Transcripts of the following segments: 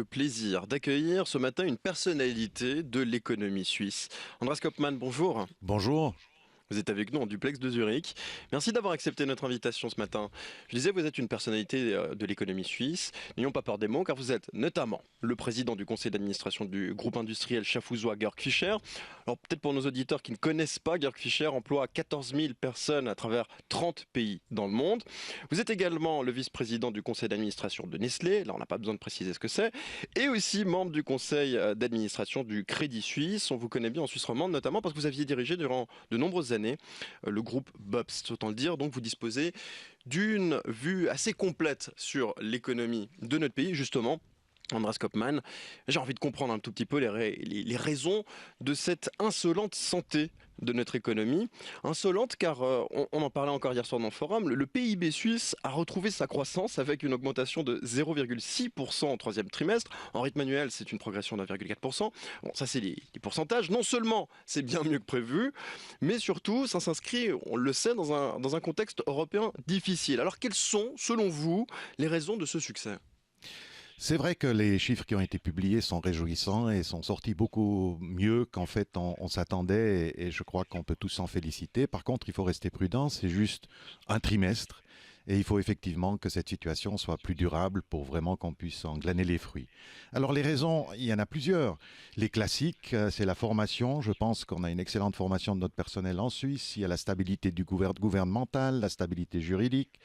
plaisir d'accueillir ce matin une personnalité de l'économie suisse. Andreas Kopmann, bonjour. Bonjour. Vous êtes avec nous en duplex de Zurich. Merci d'avoir accepté notre invitation ce matin. Je disais, vous êtes une personnalité de l'économie suisse. N'ayons pas peur des mots, car vous êtes notamment le président du conseil d'administration du groupe industriel schaffhausois Georg Fischer. Alors peut-être pour nos auditeurs qui ne connaissent pas, Georg Fischer emploie 14 000 personnes à travers 30 pays dans le monde. Vous êtes également le vice-président du conseil d'administration de Nestlé. Là, on n'a pas besoin de préciser ce que c'est. Et aussi membre du conseil d'administration du Crédit Suisse. On vous connaît bien en Suisse romande, notamment parce que vous aviez dirigé durant de nombreuses années le groupe BOPS, autant le dire. Donc vous disposez d'une vue assez complète sur l'économie de notre pays, justement. Andreas Kopmann, j'ai envie de comprendre un tout petit peu les raisons de cette insolente santé de notre économie. Insolente car, on en parlait encore hier soir dans le forum, le PIB suisse a retrouvé sa croissance avec une augmentation de 0,6% au troisième trimestre. En rythme annuel, c'est une progression de 1,4%. Bon, ça c'est les pourcentages. Non seulement c'est bien mieux que prévu, mais surtout ça s'inscrit, on le sait, dans un contexte européen difficile. Alors quelles sont, selon vous, les raisons de ce succès ? C'est vrai que les chiffres qui ont été publiés sont réjouissants et sont sortis beaucoup mieux qu'en fait on s'attendait et je crois qu'on peut tous s'en féliciter. Par contre, il faut rester prudent, c'est juste un trimestre et il faut effectivement que cette situation soit plus durable pour vraiment qu'on puisse en glaner les fruits. Alors les raisons, il y en a plusieurs. Les classiques, c'est la formation. Je pense qu'on a une excellente formation de notre personnel en Suisse. Il y a la stabilité du gouvernemental, la stabilité juridique.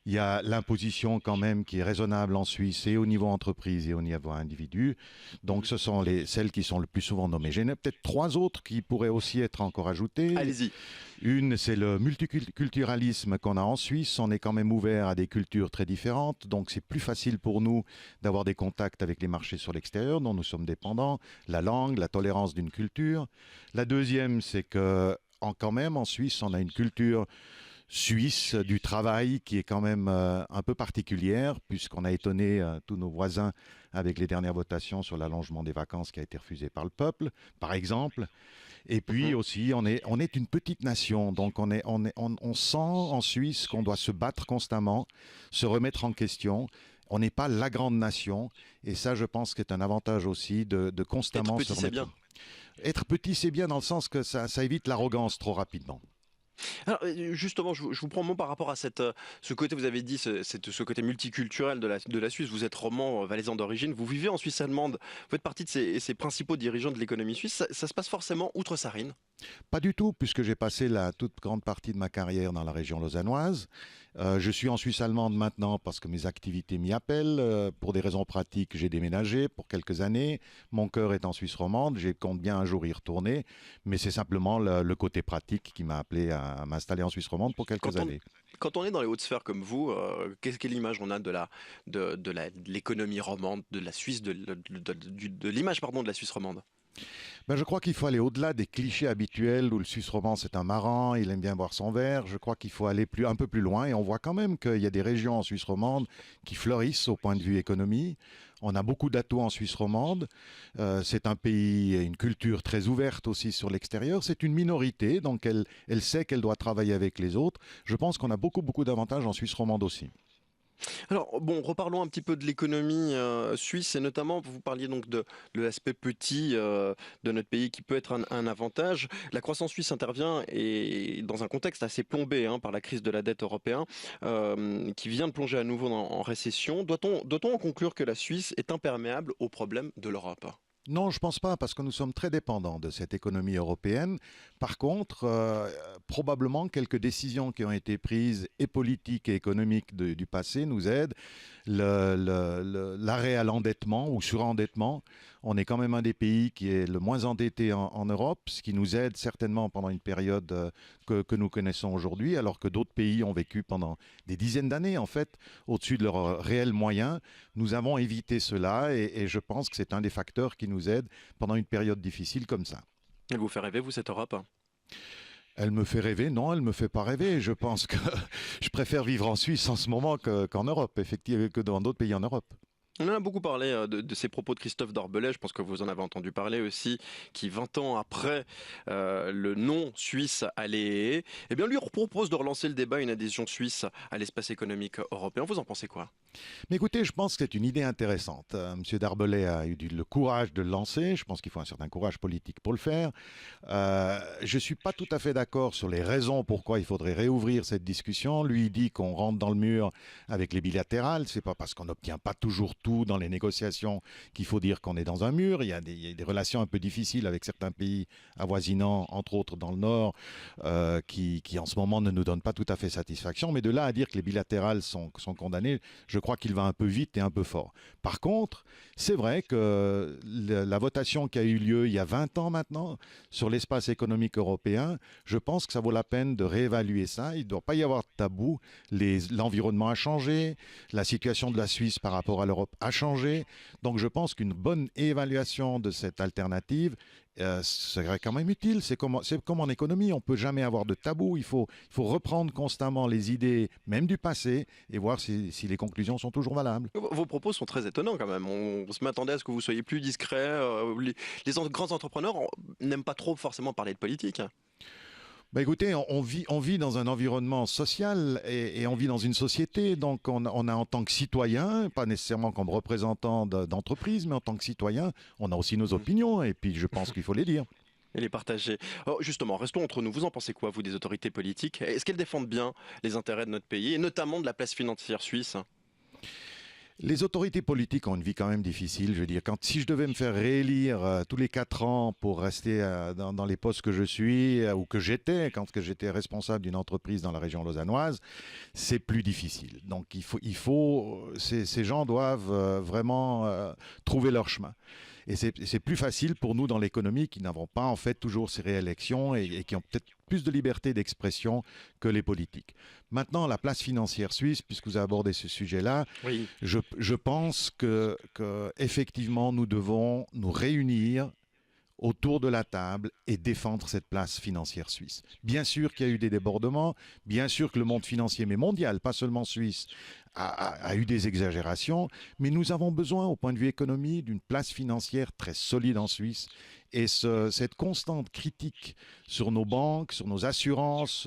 Il y a l'imposition quand même qui est raisonnable en Suisse et au niveau entreprise et au niveau individu. Donc ce sont celles qui sont le plus souvent nommées. J'en ai peut-être trois autres qui pourraient aussi être encore ajoutées. Allez-y. Une, c'est le multiculturalisme qu'on a en Suisse. On est quand même ouvert à des cultures très différentes. Donc c'est plus facile pour nous d'avoir des contacts avec les marchés sur l'extérieur dont nous sommes dépendants. La langue, la tolérance d'une culture. La deuxième, c'est que quand même en Suisse, on a une culture suisse du travail qui est quand même un peu particulière puisqu'on a étonné tous nos voisins avec les dernières votations sur l'allongement des vacances qui a été refusé par le peuple, par exemple. Et puis aussi, on est une petite nation, donc on sent en Suisse qu'on doit se battre constamment, se remettre en question. On n'est pas la grande nation, et ça, je pense que c'est un avantage aussi de constamment Être petit, se remettre. c'est bien. Être petit, c'est bien dans le sens que ça évite l'arrogance trop rapidement. Alors justement, je vous prends mot par rapport à ce côté, vous avez dit, ce côté multiculturel de la Suisse. Vous êtes roman valaisan d'origine, vous vivez en Suisse allemande, vous faites partie de ces principaux dirigeants de l'économie suisse. Ça se passe forcément outre-Sarine? Pas du tout, puisque j'ai passé la toute grande partie de ma carrière dans la région lausannoise. Je suis en Suisse allemande maintenant parce que mes activités m'y appellent. Pour des raisons pratiques, j'ai déménagé pour quelques années. Mon cœur est en Suisse romande. Je compte bien un jour y retourner. Mais c'est simplement le côté pratique qui m'a appelé à m'installer en Suisse romande pour quelques années. Quand on est dans les hautes sphères comme vous, quelle image on a de l'économie romande, de la Suisse, de l'image pardon de la Suisse romande? Ben, je crois qu'il faut aller au-delà des clichés habituels où le Suisse romand c'est un marrant, il aime bien boire son verre. Je crois qu'il faut aller un peu plus loin et on voit quand même qu'il y a des régions en Suisse romande qui fleurissent au point de vue économie. On a beaucoup d'atouts en Suisse romande. C'est un pays, une culture très ouverte aussi sur l'extérieur. C'est une minorité, donc elle sait qu'elle doit travailler avec les autres. Je pense qu'on a beaucoup d'avantages en Suisse romande aussi. Alors bon, reparlons un petit peu de l'économie suisse et notamment vous parliez donc de l'aspect petit de notre pays qui peut être un avantage. La croissance suisse intervient et dans un contexte assez plombé par la crise de la dette européenne qui vient de plonger à nouveau en récession. Doit-on en conclure que la Suisse est imperméable aux problèmes de l'Europe? Non, je pense pas, parce que nous sommes très dépendants de cette économie européenne. Par contre, probablement quelques décisions qui ont été prises, et politiques et économiques du passé, nous aident. L'arrêt à l'endettement ou surendettement, on est quand même un des pays qui est le moins endetté en Europe, ce qui nous aide certainement pendant une période que nous connaissons aujourd'hui, alors que d'autres pays ont vécu pendant des dizaines d'années, en fait, au-dessus de leurs réels moyens. Nous avons évité cela et je pense que c'est un des facteurs qui nous aide pendant une période difficile comme ça. Elle vous fait rêver, vous, cette Europe? Elle me fait rêver? Non, elle me fait pas rêver. Je pense que je préfère vivre en Suisse en ce moment qu'en Europe, effectivement, que dans d'autres pays en Europe. On en a beaucoup parlé de ces propos de Christophe Dorbelet, je pense que vous en avez entendu parler aussi, qui 20 ans après le non suisse à l'EE, eh bien lui propose de relancer le débat, une adhésion suisse à l'espace économique européen. Vous en pensez quoi? Mais écoutez, je pense que c'est une idée intéressante. Monsieur Darbellet a eu le courage de le lancer. Je pense qu'il faut un certain courage politique pour le faire. Je ne suis pas tout à fait d'accord sur les raisons pourquoi il faudrait réouvrir cette discussion. Lui, il dit qu'on rentre dans le mur avec les bilatérales. Ce n'est pas parce qu'on n'obtient pas toujours tout dans les négociations qu'il faut dire qu'on est dans un mur. Il y a des relations un peu difficiles avec certains pays avoisinants, entre autres dans le Nord, qui en ce moment ne nous donnent pas tout à fait satisfaction. Mais de là à dire que les bilatérales sont condamnées, je crois qu'il va un peu vite et un peu fort. Par contre, c'est vrai que la votation qui a eu lieu il y a 20 ans maintenant sur l'espace économique européen, je pense que ça vaut la peine de réévaluer ça. Il ne doit pas y avoir de tabou. L'environnement a changé, la situation de la Suisse par rapport à l'Europe a changé. Donc je pense qu'une bonne évaluation de cette alternative serait quand même utile. C'est comme en économie, on ne peut jamais avoir de tabou. Il faut reprendre constamment les idées, même du passé, et voir si les conclusions sont toujours valables. Vos propos sont très étonnants quand même. On se m'attendait à ce que vous soyez plus discret. Grands entrepreneurs n'aiment pas trop forcément parler de politique. Bah écoutez, on vit dans un environnement social et on vit dans une société, donc on a en tant que citoyen, pas nécessairement comme représentant d'entreprise, mais en tant que citoyen, on a aussi nos opinions et puis je pense qu'il faut les dire. Et les partager. Alors justement, restons entre nous. Vous en pensez quoi, vous, des autorités politiques? Est-ce qu'elles défendent bien les intérêts de notre pays, et notamment de la place financière suisse? Les autorités politiques ont une vie quand même difficile. Je veux dire, si je devais me faire réélire tous les 4 ans pour rester dans les postes que je suis ou que j'étais, quand j'étais responsable d'une entreprise dans la région lausannoise, c'est plus difficile. Donc ces gens doivent vraiment trouver leur chemin. Et c'est plus facile pour nous dans l'économie qui n'avons pas en fait toujours ces réélections et qui ont peut-être plus de liberté d'expression que les politiques. Maintenant, la place financière suisse, puisque vous avez abordé ce sujet-là, Oui. je pense que effectivement nous devons nous réunir autour de la table et défendre cette place financière suisse. Bien sûr qu'il y a eu des débordements, bien sûr que le monde financier, mais mondial, pas seulement suisse, a eu des exagérations, mais nous avons besoin, au point de vue économie, d'une place financière très solide en Suisse. Et cette constante critique sur nos banques, sur nos assurances,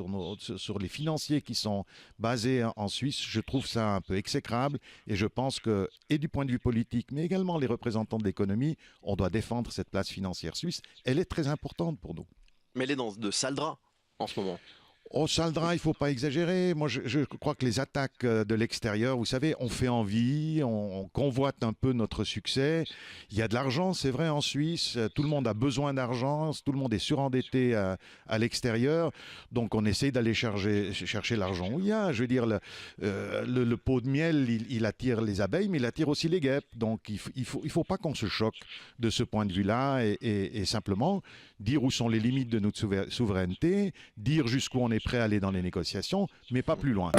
sur les financiers qui sont basés en Suisse, je trouve ça un peu exécrable. Et je pense que, et du point de vue politique, mais également les représentants de l'économie, on doit défendre cette place financière suisse. Elle est très importante pour nous. Mais elle est dans de sales draps en ce moment. Au Saldra, il ne faut pas exagérer. Moi, je crois que les attaques de l'extérieur, vous savez, on fait envie, on convoite un peu notre succès. Il y a de l'argent, c'est vrai, en Suisse. Tout le monde a besoin d'argent. Tout le monde est surendetté à l'extérieur. Donc, on essaie d'aller chercher l'argent où il y a. Je veux dire, le pot de miel, il attire les abeilles, mais il attire aussi les guêpes. Donc, il faut pas qu'on se choque de ce point de vue-là et simplement dire où sont les limites de notre souveraineté, dire jusqu'où on est prêt à aller dans les négociations, mais pas plus loin.